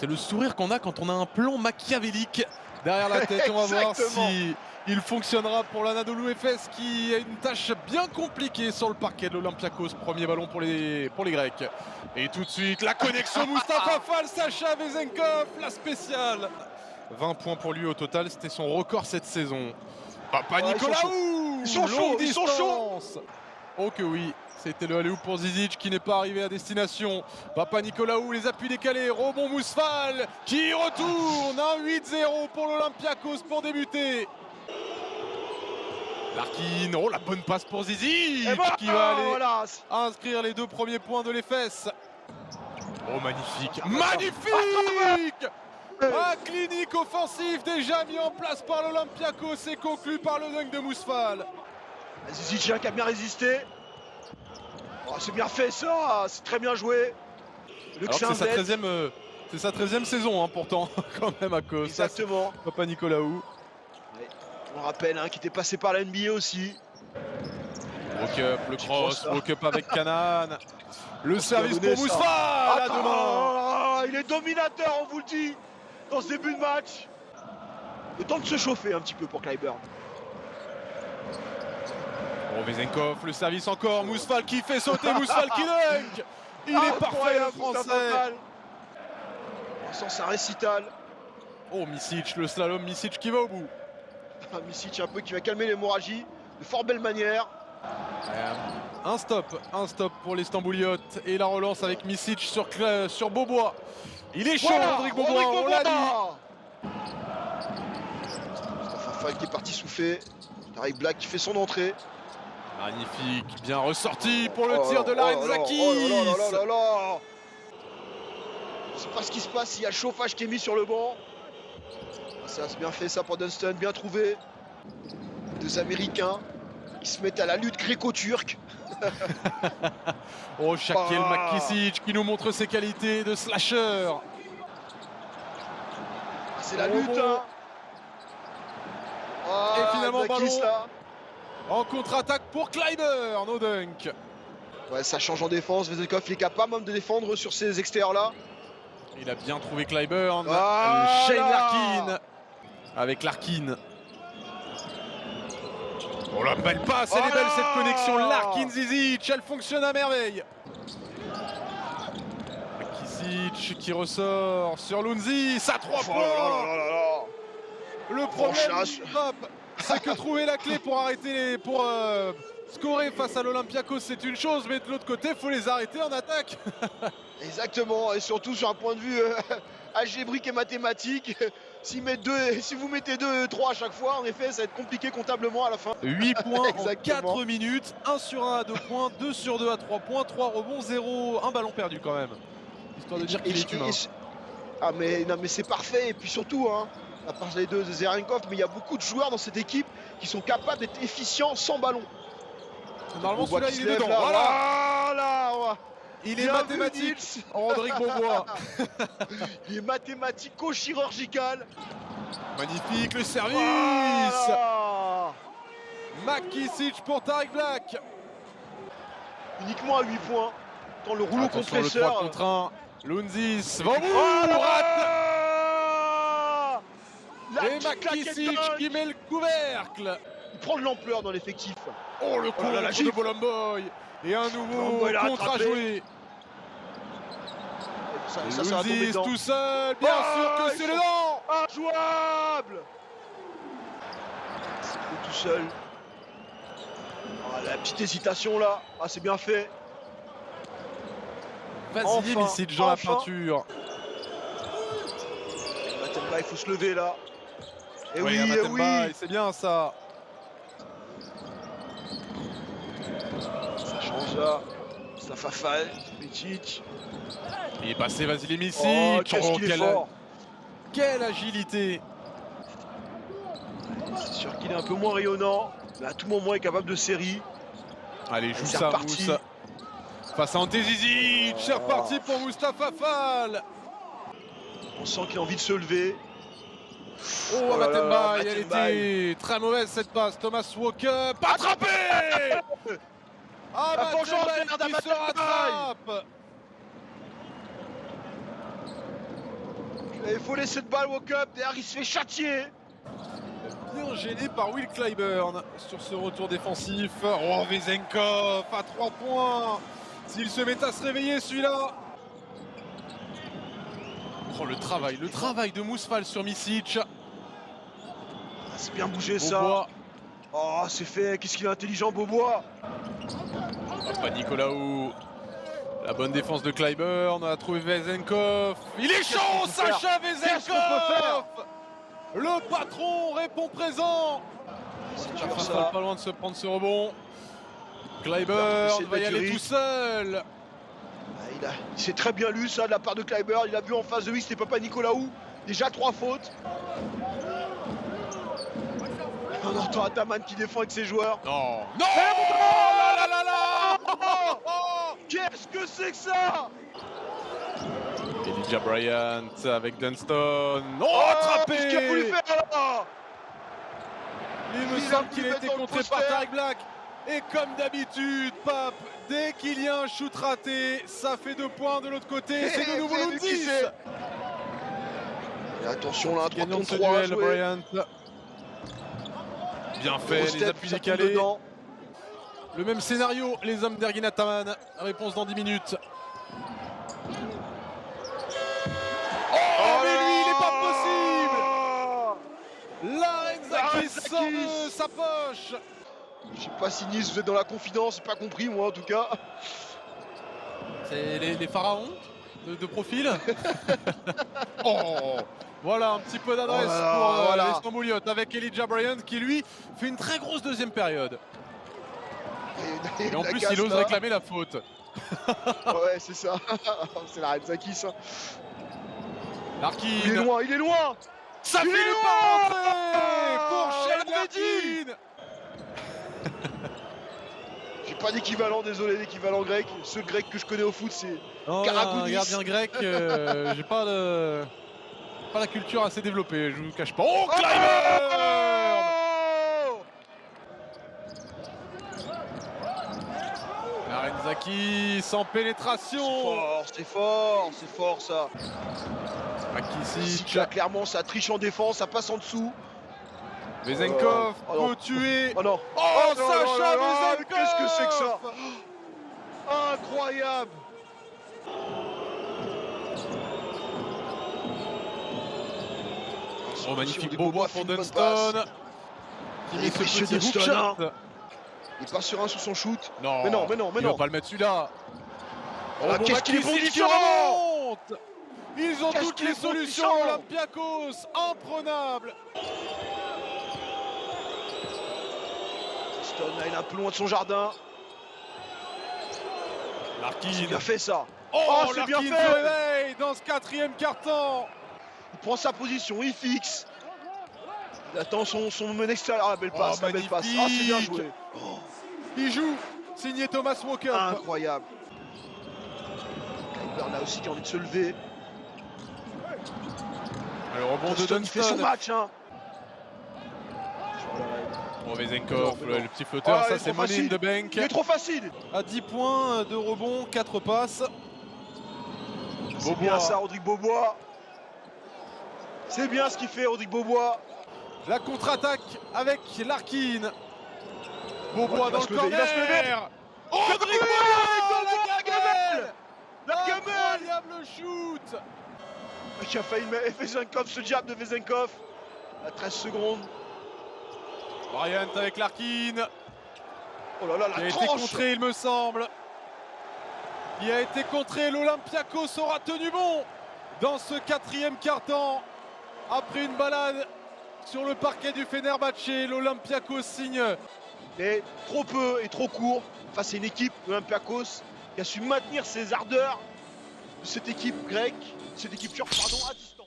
C'est le sourire qu'on a quand on a un plan machiavélique derrière la tête. On va voir si il fonctionnera pour l'Anadolu Efes qui a une tâche bien compliquée sur le parquet de l'Olympiakos. Premier ballon pour les Grecs. Et tout de suite, la connexion Mustapha Fall, Sacha Vezenkov, la spéciale. 20 points pour lui au total, c'était son record cette saison. Papanikolaou, ils sont chauds, ils sont chauds. Oh que oui, c'était le alley-oop pour Zizic qui n'est pas arrivé à destination. Papanikolaou, les appuis décalés, rebond Mousfal qui retourne. Un 8-0 pour l'Olympiakos pour débuter. Larkin, oh la bonne passe pour Zizic qui va aller inscrire les 2 premiers points de l'Efes. Oh magnifique, magnifique. Un clinique offensif déjà mis en place par l'Olympiakos et conclu par le dunk de Mousfal. Zizic qui a bien résisté. Oh, c'est bien fait ça, c'est très bien joué. C'est sa 13e saison hein, pourtant, quand même à cause. Exactement. Papanikolaou. Ouais. On rappelle qu'il était passé par la NBA aussi. Walk-up, le cross, walk-up avec Canan. Le service pour Mousfal à demain. Il est dominateur, on vous le dit, dans ce début de match. Le temps de se chauffer un petit peu pour Clyburn. Oh, Vezenkov, le service encore, Mousfal qui fait sauter, Mousfal qui dunk. Il est parfait le français. C'est un récital. Oh Micic, le slalom Micic qui va au bout. Micic un peu qui va calmer l'hémorragie de fort belle manière. Un stop pour les Stambouliotes et la relance avec Micic sur Beaubois. Il est chaud, Rodrigue Beaubois, on l'a dit. Mustapha Fall qui est parti souffler. Tariq Black qui fait son entrée. Magnifique, bien ressorti pour le tir de Larenzakis. Je sais pas ce qui se passe, il y a le chauffage qui est mis sur le banc. Ça c'est bien fait ça pour Dunston, bien trouvé. 2 Américains qui se mettent à la lutte gréco-turque. Oh Shaquille Makisic qui nous montre ses qualités de slasher. C'est la lutte hein. Et finalement ballon là. En contre-attaque pour Clyburn au dunk. Ouais, ça change en défense. Vezenkov il est capable même de défendre sur ces extérieurs là. Il a bien trouvé Clyburn. Shane Larkin avec Larkin. Oh la belle passe, elle est belle cette connexion Larkin-Zizic, elle fonctionne à merveille. Kisic qui ressort sur Lunzi, ça 3 points. Le problème, c'est que trouver la clé pour arrêter pour scorer face à l'Olympiakos c'est une chose, mais de l'autre côté il faut les arrêter en attaque. Exactement, et surtout sur un point de vue algébrique et mathématique. Si vous mettez 2, 3 à chaque fois, en effet, ça va être compliqué comptablement à la fin. 8 points en 4 minutes, 1 sur 1 à 2 points, 2 sur 2 à 3 points, 3 rebonds, 0, un ballon perdu quand même. Histoire de dire qu'il est humain. Ah mais non mais c'est parfait, et puis surtout, à part les 2 de Zerenkov, mais il y a beaucoup de joueurs dans cette équipe qui sont capables d'être efficients sans ballon. Normalement celui-là il est dedans, voilà. Il est mathématique, Rodrigue Beaubois. Il est mathématico-chirurgical. Magnifique le service. Makisic pour Tariq Black. Uniquement à 8 points. Quand le rouleau compresseur. Le 3 contre 1. Lunzis va au bout, rate. Et Makisic qui met le couvercle. Il prend de l'ampleur dans l'effectif. Oh le coup de Bolomboy. Et un nouveau contre à jouer. Ça va tomber dedans. Tout seul, bien sûr que c'est dedans. Injouable. C'est tout seul. La petite hésitation là. C'est bien fait. Vasily Micic dans la peinture. Matemba, il faut se lever là. Et oui, c'est bien ça. Ça change là. Mustapha Fall, Micic. Il est passé Vasily Micic. Qu'est-ce fort. Quelle agilité. C'est sûr qu'il est un peu moins rayonnant, mais à tout moment il est capable de série. Allez, joue ça, Moussa. Face à Ante Zizic, c'est reparti pour Mustapha Fall. On sent qu'il a envie de se lever. Oh, Matemba, elle était très mauvaise cette passe. Thomas Walker, attrapé. Ah, Matemba qui se rattrape. Il faut laisser de balle au cup, derrière il se fait châtier. Bien gêné par Will Clyburn sur ce retour défensif. Oh, Vezenkov à 3 points. S'il se met à se réveiller celui-là. Oh, le travail de Mousfal sur Micic. C'est bien bougé Beaubois. ça. Oh, c'est fait. Qu'est-ce qu'il est intelligent, Beaubois. Pas Nicolaou. La bonne défense de Clyburn. On a trouvé Vezenkov. Il est chaud, Sacha Vezenkov. Le patron répond présent. C'est Dur, dur ça. ça. Pas loin de se prendre ce rebond. Clyburn va y aller tout seul. Il s'est très bien lu ça de la part de Clyburn. Il a vu en face de lui, c'était Papa Nicolaou. Déjà 3 fautes. On entend Ataman qui défend avec ses joueurs. Non. Non. Oh là là là. Qu'est-ce que c'est que ça? Elijah Bryant avec Dunston. Oh, attrapé. Qu'est-ce qu'il a voulu faire là? Il me semble qu'il a été contré par Tariq Black. Et comme d'habitude, Pape, dès qu'il y a un shoot raté, ça fait 2 points de l'autre côté. C'est de nouveau le 10. Et attention là, 3 contre 3 duel, Bryant. Bien fait, les appuis décalés. Le même scénario, les hommes d'Ergin Ataman. Réponse dans 10 minutes. Oh, mais lui, il n'est pas possible. Larenza qui sort de sa poche. Je sais pas si Nice vous êtes dans la confidence, j'ai pas compris moi en tout cas. C'est les pharaons de profil. Oh, voilà un petit peu d'adresse pour les Stambouliotes avec Elijah Bryant qui lui fait une très grosse deuxième période. Et en plus il ose réclamer la faute. Ouais c'est ça, c'est la Renzaki ça. Larkin. Il est loin. Ça finit par rentrer pour Shane Larkin. J'ai pas d'équivalent, désolé, d'équivalent grec. Ce grec que je connais au foot, c'est Karagounis. Gardien grec, j'ai pas la culture assez développée, je vous cache pas. Oh, Clyburn! Larenzaki sans pénétration. C'est fort ça. Akicic. Là, clairement, ça triche en défense, ça passe en dessous. Vezenkov peut tuer. Oh non. Oh, Sacha Vezenkov. Qu'est-ce que c'est que ça? Incroyable. Oh, magnifique Beaubois pour Dunston. Qui met ce petit hook shot. Il passe sur un sur son shoot. Non, mais non. Il va pas le mettre celui-là. Oh, qu'est-ce qu'il est bon qui remonte. Ils ont toutes les solutions, Olympiakos, imprenable. Stone, il est un peu loin de son jardin. Larkin. C'est bien fait ça. Oh, c'est bien fait. Se réveille dans ce 4e quart-temps. Il prend sa position, il fixe. Il attend son extérieur. Ah, belle passe, belle passe. Ah, c'est bien joué. Il joue, signé Thomas Walker. Incroyable. Clyburn là aussi qui a envie de se lever. Le rebond de Dunston. Il fait son match, hein. Oh, Vezenkov, le petit flotteur, ça c'est money in the bank. Il est trop facile. À 10 points de rebond, 4 passes. C'est bien ça, Rodrigue Beaubois. C'est bien ce qu'il fait, Rodrigue Beaubois. La contre-attaque avec Larkin. Beaubois dans le corner. Il va se lever. Oh, Rodrigue Beaubois dans la gamelle. La gamelle. Incroyable shoot. Qui a failli mettre Vezenkov, ce jab de Vezenkov. À 13 secondes. Bryant avec Larkin. Oh là là, qui la a tranche. été contré, il me semble. Qui a été contré, l'Olympiakos aura tenu bon dans ce 4e quart-temps. Après une balade sur le parquet du Fenerbahçe, l'Olympiakos signe. Mais trop peu et trop court face à une équipe de l'Olympiakos qui a su maintenir ses ardeurs de cette équipe grecque, cette équipe turque, pardon, à distance.